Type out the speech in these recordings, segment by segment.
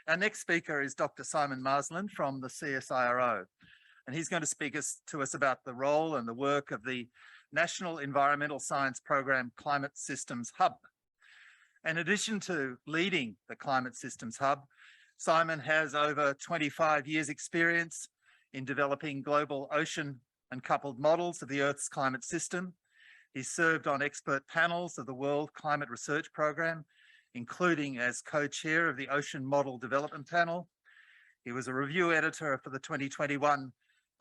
Our next speaker is Dr. Simon Marsland from the CSIRO, and he's going to speak to us about the role and the work of the National Environmental Science Program Climate Systems Hub. In addition to leading the Climate Systems Hub, Simon has over 25 years experience in developing global ocean and coupled models of the Earth's climate system. He's served on expert panels of the World Climate Research Program, including as co-chair of the Ocean Model Development Panel. He was a review editor for the 2021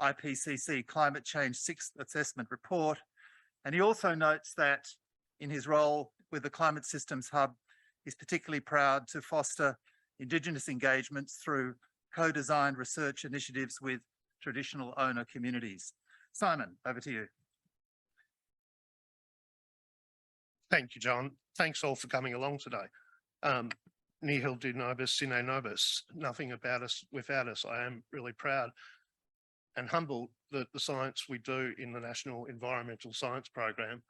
IPCC Climate Change Sixth Assessment Report. And he also notes that in his role with the Climate Systems Hub, he's particularly proud to foster Indigenous engagements through co-designed research initiatives with traditional owner communities. Simon, over to you. Thank you, John. Thanks all for coming along today. Nihil do nobis sine nobis, nothing about us without us. I am really proud and humbled that the science we do in the National Environmental Science Program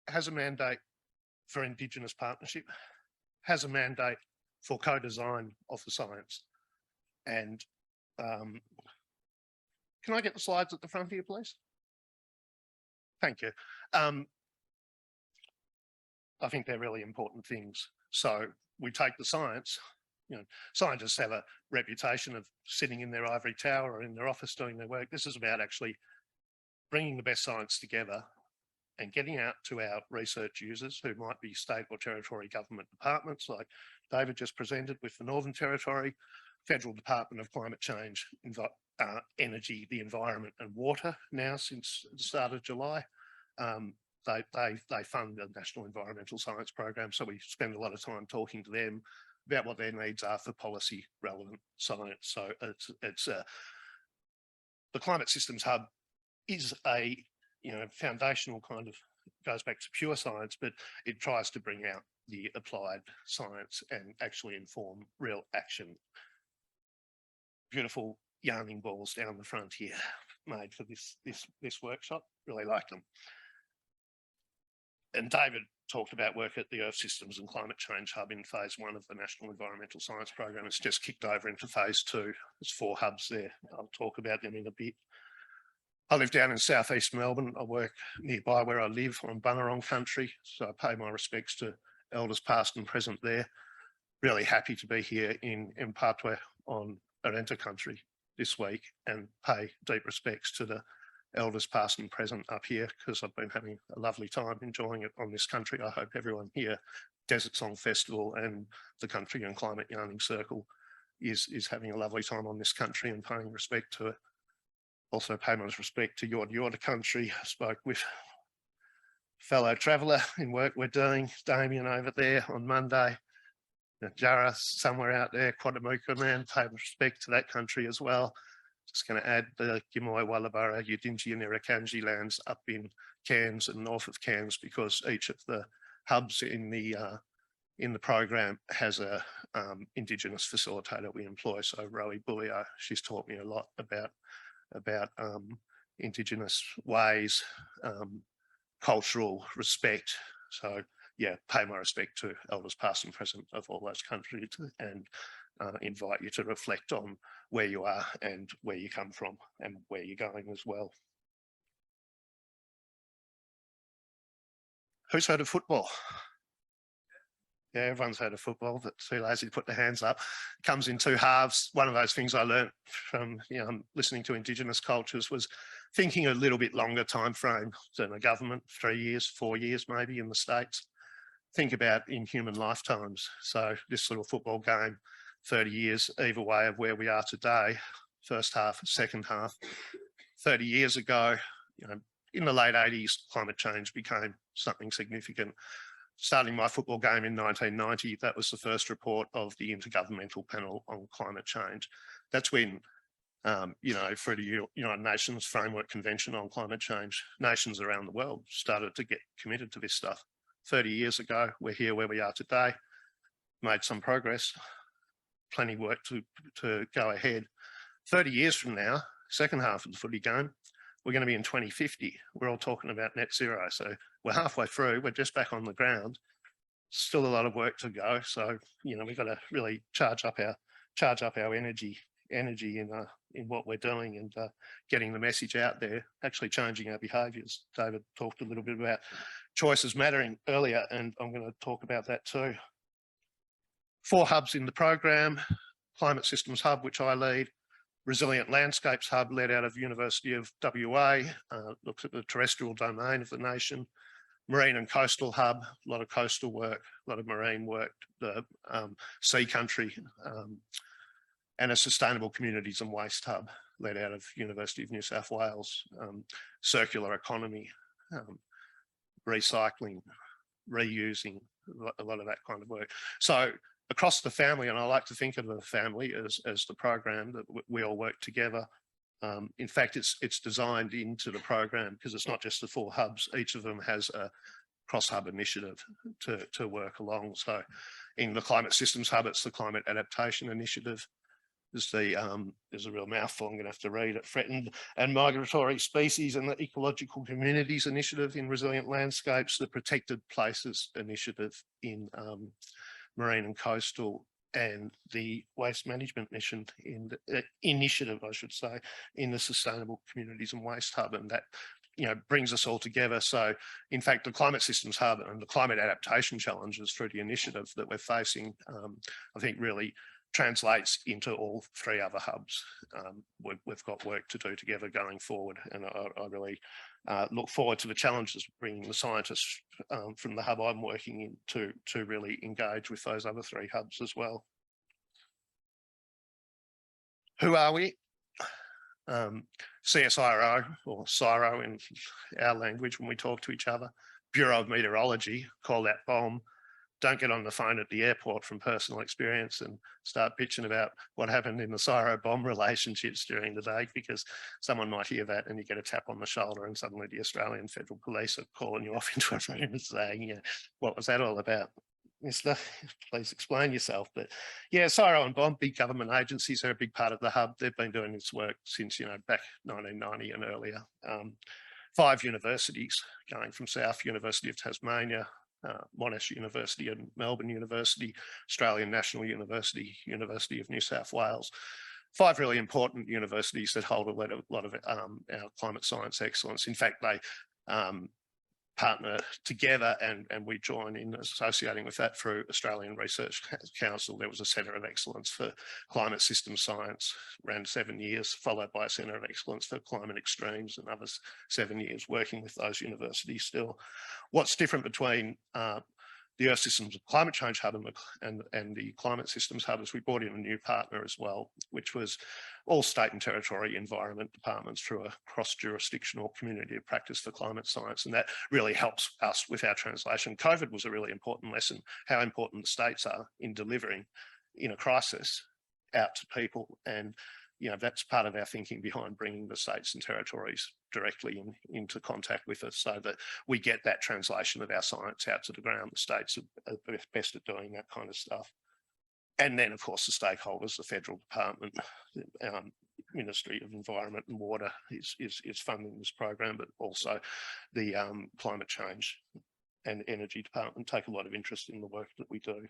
has a mandate for Indigenous partnership, has a mandate for co-design of the science. And can I get the slides at the front here, please? Thank you. I think they're really important things. So we take the science, scientists have a reputation of sitting in their ivory tower or in their office doing their work. This is about actually bringing the best science together and getting out to our research users who might be state or territory government departments like David just presented with the Northern Territory, Federal Department of Climate Change, Energy, the Environment and Water now since the start of July. They fund the National Environmental Science Program, so we spend a lot of time talking to them about what their needs are for policy relevant science. So it's the Climate Systems Hub is a foundational kind of, goes back to pure science, but it tries to bring out the applied science and actually inform real action. Beautiful yarning balls down the front here, made for this workshop. Really like them. And David talked about work at the Earth Systems and Climate Change Hub in phase 1 of the National Environmental Science Program. It's just kicked over into phase 2. There's 4 hubs there. I'll talk about them in a bit. I live down in southeast Melbourne. I work nearby where I live on Bunurong country, so I pay my respects to elders past and present there. Really happy to be here in Mpatwe on Arenta country this week and pay deep respects to the elders past and present up here, because I've been having a lovely time enjoying it on this country. I hope everyone here, Desert Song Festival and the Country and Climate Yarning Circle is having a lovely time on this country and paying respect to it. Also pay my respect to Yorta country. I spoke with fellow traveller in work we're doing, Damien over there on Monday. Jarrah somewhere out there, Quadamuka man, pay respect to that country as well. Just going to add the Gimoy Wallabara Yudinji and Irrakanji lands up in Cairns and north of Cairns, because each of the hubs in the program has a Indigenous facilitator we employ. So Rowie Bulio, she's taught me a lot about Indigenous ways, cultural respect. So yeah, pay my respect to elders past and present of all those countries, and invite you to reflect on where you are and where you come from and where you're going as well. Who's heard of football? Yeah, everyone's heard of football, but too lazy to put their hands up. It comes in 2 halves. One of those things I learned from listening to Indigenous cultures was thinking a little bit longer time frame than a government, 3 years, 4 years maybe in the States. Think about in human lifetimes. So this little football game, 30 years either way of where we are today, first half, second half. 30 years ago, in the late 80s, climate change became something significant. Starting my football game in 1990, that was the first report of the Intergovernmental Panel on Climate Change. That's when, for the United Nations Framework Convention on Climate Change, nations around the world started to get committed to this stuff. 30 years ago, we're here where we are today, made some progress, plenty of work to go ahead. 30 years from now, second half of the footy game, we're going to be in 2050. We're all talking about net zero. So we're halfway through, we're just back on the ground. Still a lot of work to go. So, we've got to really charge up our charge up our energy in what we're doing and getting the message out there, actually changing our behaviours. David talked a little bit about choices mattering earlier, and I'm going to talk about that too. 4 hubs in the program: Climate Systems Hub, which I lead; Resilient Landscapes Hub, led out of University of WA, looks at the terrestrial domain of the nation; Marine and Coastal Hub, a lot of coastal work, a lot of marine work, the sea country, and a Sustainable Communities and Waste Hub, led out of University of New South Wales, circular economy, recycling, reusing, a lot of that kind of work. So across the family, and I like to think of the family as the program that we all work together. In fact, it's designed into the program because it's not just the 4 hubs. Each of them has a cross-hub initiative to work along. So in the Climate Systems Hub, it's the Climate Adaptation Initiative. There's a real mouthful, I'm going to have to read it. Threatened and Migratory Species and the Ecological Communities Initiative in Resilient Landscapes, the Protected Places Initiative in Marine and Coastal, and the Waste Management Mission in the initiative, I should say, in the Sustainable Communities and Waste Hub. And that, brings us all together. So in fact, the Climate Systems Hub and the climate adaptation challenges through the initiative that we're facing, I think really translates into all 3 other hubs. We've got work to do together going forward, and I really look forward to the challenges of bringing the scientists from the hub I'm working in to really engage with those other 3 hubs as well. Who are we? CSIRO, or CSIRO in our language when we talk to each other. Bureau of Meteorology, call that BOM. Don't get on the phone at the airport from personal experience and start bitching about what happened in the CSIRO-BOM relationships during the day, because someone might hear that and you get a tap on the shoulder and suddenly the Australian Federal Police are calling you off into a room and saying, what was that all about? Mister, please explain yourself. But yeah, CSIRO and BOM, big government agencies, are a big part of the hub. They've been doing this work since, back 1990 and earlier. 5 universities, going from South, University of Tasmania, Monash University and Melbourne University, Australian National University, University of New South Wales. 5 really important universities that hold a lot of our climate science excellence. In fact, they partner together, and we join in associating with that through Australian Research Council. There was a Centre of Excellence for Climate System Science, around 7 years, followed by a Centre of Excellence for Climate Extremes, and others 7 years working with those universities still. What's different between the Earth Systems Climate Change Hub and the Climate Systems Hub is we brought in a new partner as well, which was all state and territory environment departments through a cross-jurisdictional community of practice for climate science. And that really helps us with our translation. COVID was a really important lesson, how important the states are in delivering in a crisis out to people. And that's part of our thinking behind bringing the states and territories directly into contact with us, so that we get that translation of our science out to the ground. The states are best at doing that kind of stuff. And then, of course, the stakeholders, the federal department, Ministry of Environment and Water is funding this program, but also the Climate Change and Energy Department take a lot of interest in the work that we do.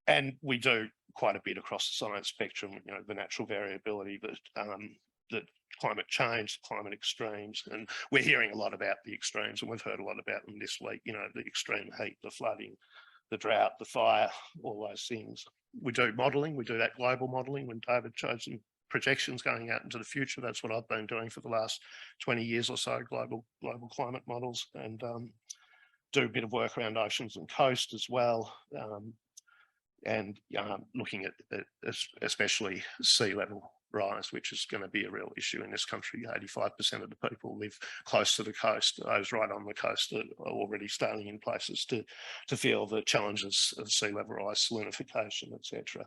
And we do quite a bit across the science spectrum, the natural variability that climate change, climate extremes, and we're hearing a lot about the extremes, and we've heard a lot about them this week, the extreme heat, the flooding, the drought, the fire, all those things. We do modelling, we do that global modelling. When David showed some projections going out into the future, that's what I've been doing for the last 20 years or so, global climate models, and do a bit of work around oceans and coast as well. And looking at especially sea level rise, which is going to be a real issue in this country. 85% of the people live close to the coast. Those right on the coast are already starting in places to feel the challenges of sea level rise, salinification, etc.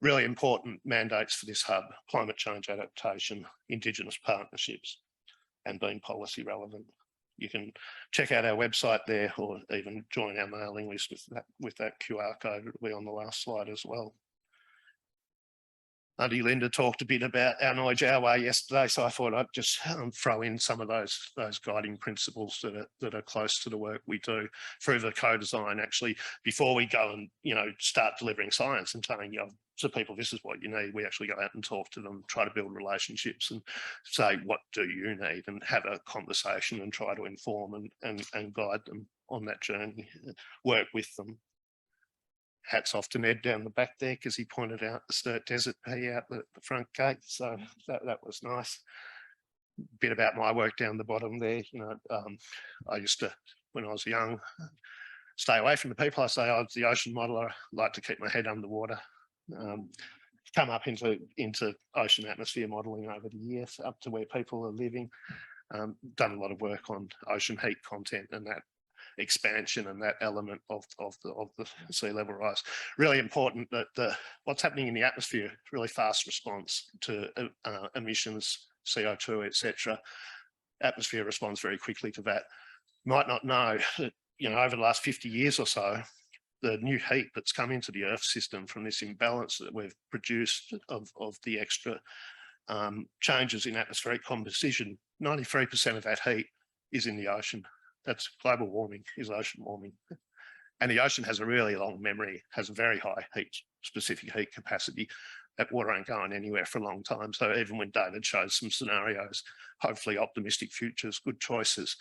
Really important mandates for this hub: climate change adaptation, Indigenous partnerships, and being policy relevant. You can check out our website there, or even join our mailing list with that QR code. It'll be on the last slide as well. Auntie Linda talked a bit about our knowledge our way yesterday, so I thought I'd just throw in some of those guiding principles that are close to the work we do through the co-design. Actually, before we go and start delivering science and telling to people this is what you need, we actually go out and talk to them, try to build relationships, and say what do you need, and have a conversation and try to inform and guide them on that journey, work with them. Hats off to Ned down the back there, because he pointed out the Sturt Desert Pea out the front gate. So that was nice. Bit about my work down the bottom there. I used to, when I was young, stay away from the people. I say I was the ocean modeler. I like to keep my head underwater. Come up into ocean atmosphere modelling over the years, up to where people are living. Done a lot of work on ocean heat content and that expansion and that element of the sea level rise. Really important that what's happening in the atmosphere, really fast response to emissions, CO2, etc. Atmosphere responds very quickly to that. Might not know that over the last 50 years or so, the new heat that's come into the Earth system from this imbalance that we've produced of the extra changes in atmospheric composition, 93% of that heat is in the ocean. That's global warming, is ocean warming. And the ocean has a really long memory, has a very high specific heat capacity. That water ain't going anywhere for a long time. So even when David shows some scenarios, hopefully optimistic futures, good choices,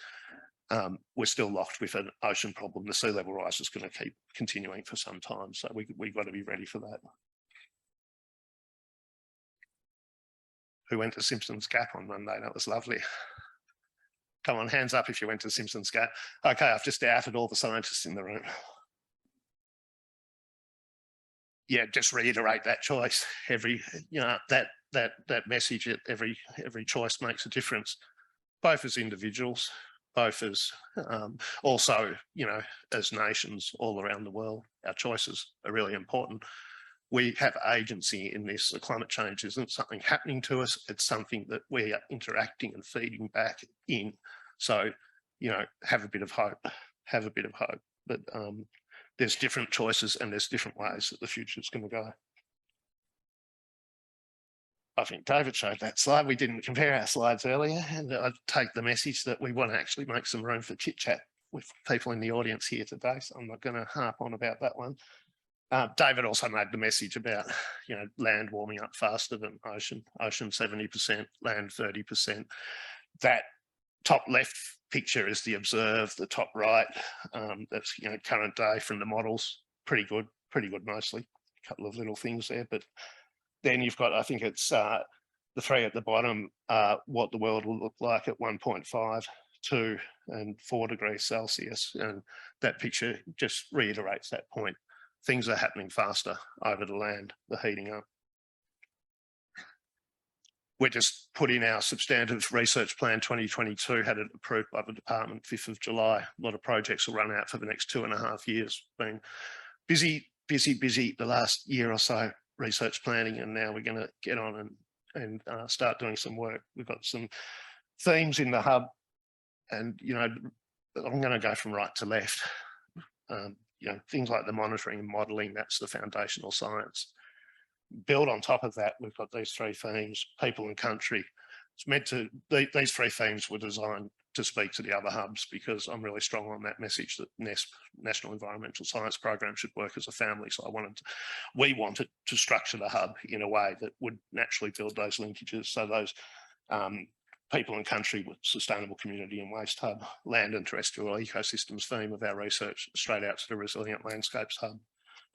we're still locked with an ocean problem. The sea level rise is going to keep continuing for some time. So we've got to be ready for that. Who went to Simpsons Gap on Monday? That was lovely. Come on, hands up if you went to Simpsons Gap. Okay, I've just outed all the scientists in the room. Yeah, just reiterate that choice. That message at every choice makes a difference, both as individuals, both as also, as nations all around the world. Our choices are really important. We have agency in this. The climate change isn't something happening to us. It's something that we are interacting and feeding back in. So, have a bit of hope, But there's different choices and there's different ways that the future is going to go. I think David showed that slide. We didn't compare our slides earlier, and I take the message that we want to actually make some room for chit chat with people in the audience here today. So I'm not going to harp on about that one. David also made the message about, land warming up faster than ocean 70%, land 30%. That top left picture is the observed, the top right, that's, current day from the models, pretty good mostly. A couple of little things there, but then you've got, I think it's the three at the bottom, what the world will look like at 1.5, 2 and 4 degrees Celsius. And that picture just reiterates that point. Things are happening faster over the land, the heating up. We just put in our substantive research plan 2022, had it approved by the department 5th of July. A lot of projects will run out for the next 2.5 years. Been busy the last year or so research planning, and now we're going to get on and start doing some work. We've got some themes in the hub, and I'm going to go from right to left. Things like the monitoring and modelling, that's the foundational science. Build on top of that, we've got these three themes: people and country. It's meant to, these three themes were designed to speak to the other hubs, because I'm really strong on that message that NESP, National Environmental Science Program, should work as a family. So we wanted to structure the hub in a way that would naturally build those linkages. So those people and country with sustainable community and waste hub, land and terrestrial ecosystems theme of our research, straight out to the resilient landscapes hub,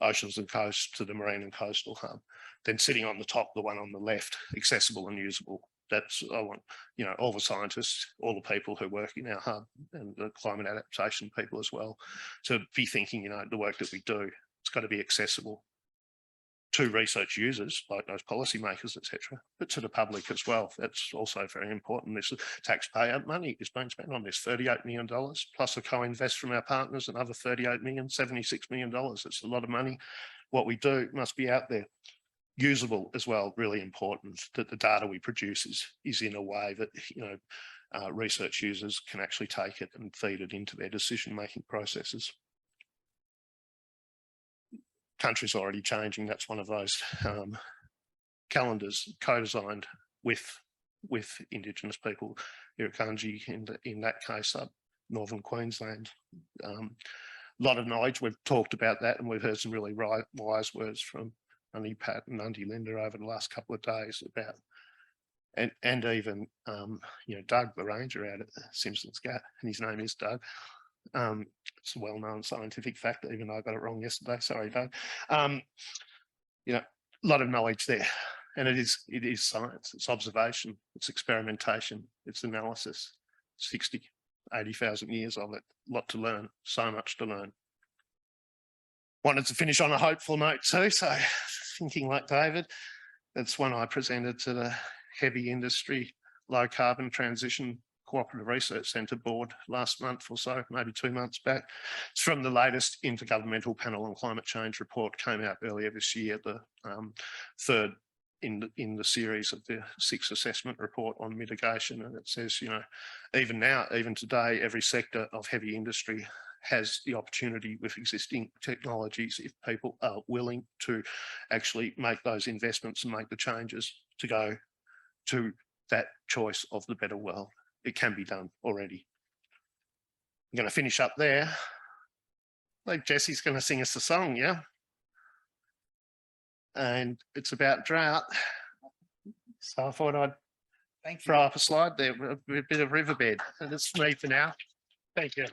oceans and coast to the marine and coastal hub. Then sitting on the top, the one on the left, accessible and usable. That's, I want, all the scientists, all the people who work in our hub, and the climate adaptation people as well, to be thinking, the work that we do, it's got to be accessible to research users like those policymakers, etc., but to the public as well. That's also very important. This taxpayer money is being spent on this, $38 million, plus a co-invest from our partners, another $38 million, $76 million. It's a lot of money. What we do must be out there. Usable as well, really important that the data we produce is in a way that research users can actually take it and feed it into their decision-making processes. Country's already changing. That's one of those calendars co-designed with Indigenous people, Irukandji in that case up northern Queensland. A lot of knowledge. We've talked about that, and we've heard some really wise words from Auntie Pat and Auntie Linda over the last couple of days about, and even you know, Doug the ranger out at Simpsons Gap, and his name is Doug. It's a well-known scientific fact, even though I got it wrong yesterday. Sorry, Doug. You know, a lot of knowledge there, and it is science. It's observation. It's experimentation. It's analysis. 80,000 years of it. A lot to learn. So much to learn. Wanted to finish on a hopeful note too. So, thinking like David, that's when I presented to the Heavy Industry Low Carbon Transition Cooperative Research Centre board last month or so, maybe 2 months back. It's from the latest Intergovernmental Panel on Climate Change report, came out earlier this year, the third in the series of the 6th assessment report on mitigation. And it says, you know, even now, even today, every sector of heavy industry has the opportunity with existing technologies, if people are willing to actually make those investments and make the changes to go to that choice of the better world. It can be done already. I'm going to finish up there. Like Jesse's going to sing us a song, yeah? And it's about drought. So I thought I'd throw up a slide there, a bit of riverbed. And it's me for now. Thank you.